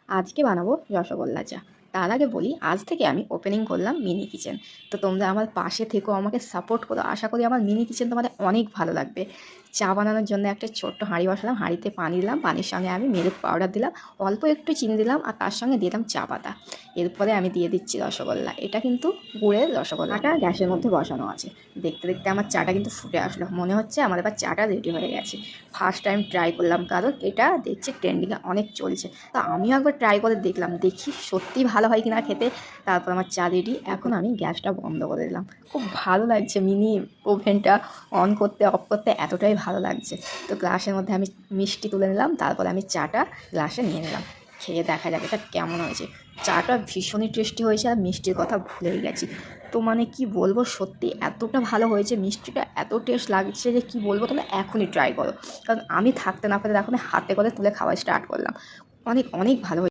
আজকে বানাবো রসগোল্লা চা। তার আগে বলি, আজ থেকে আমি ওপেনিং করলাম মিনি কিচেন। তো তোমরা আমার পাশে থেকেও আমাকে সাপোর্ট করো। আশা করি আমার মিনি কিচেন তোমাদের অনেক ভালো লাগবে। চা বানানোর জন্য একটা ছোট্ট হাঁড়ি বসালাম, হাঁড়িতে পানি দিলাম, পানির সঙ্গে আমি মিল্ক পাউডার দিলাম, অল্প একটু চিনি দিলাম, আর তার সঙ্গে দিলাম চা পাতা। এরপরে আমি দিয়ে দিচ্ছি রসগোল্লা। এটা কিন্তু গুড়ের রসগোল্লাটা গ্যাসের মধ্যে বসানো আছে। দেখতে দেখতে আমার চাটা কিন্তু ফুটে আসলো, মনে হচ্ছে আমার এবার চাটা রেডি হয়ে গেছে। ফার্স্ট টাইম ট্রাই করলাম, কারণ এটা দেখছি ট্রেন্ডিংয়ে অনেক চলছে। তা আমিও একবার ট্রাই করে দেখলাম, দেখি সত্যি ভালো হয় কিনা খেতে। তারপর আমার চা রেডি। এখন আমি গ্যাসটা বন্ধ করে দিলাম। খুব ভালো লাগছে মিনি ওভেনটা অন করতে অফ করতে, এতটাই ভালো লাগছে। তো গ্লাসের মধ্যে আমি মিষ্টি তুলে নিলাম, তারপরে আমি চাটা গ্লাসে নিয়ে নিলাম। খেয়ে দেখা যাবে এটা কেমন হয়েছে। চাটা ভীষণই টেস্টি হয়েছে, আর মিষ্টির কথা ভুলেই গেছি। তো মানে কি বলবো, সত্যি এতটা ভালো হয়েছে, মিষ্টিটা এত টেস্ট লাগছে যে কি বলবো। তোমরা এখনই ট্রাই করো, কারণ আমি থাকতে না পেরে এখন হাতে করে তুলে খাওয়া স্টার্ট করলাম। অনেক অনেক ভালো হয়েছে।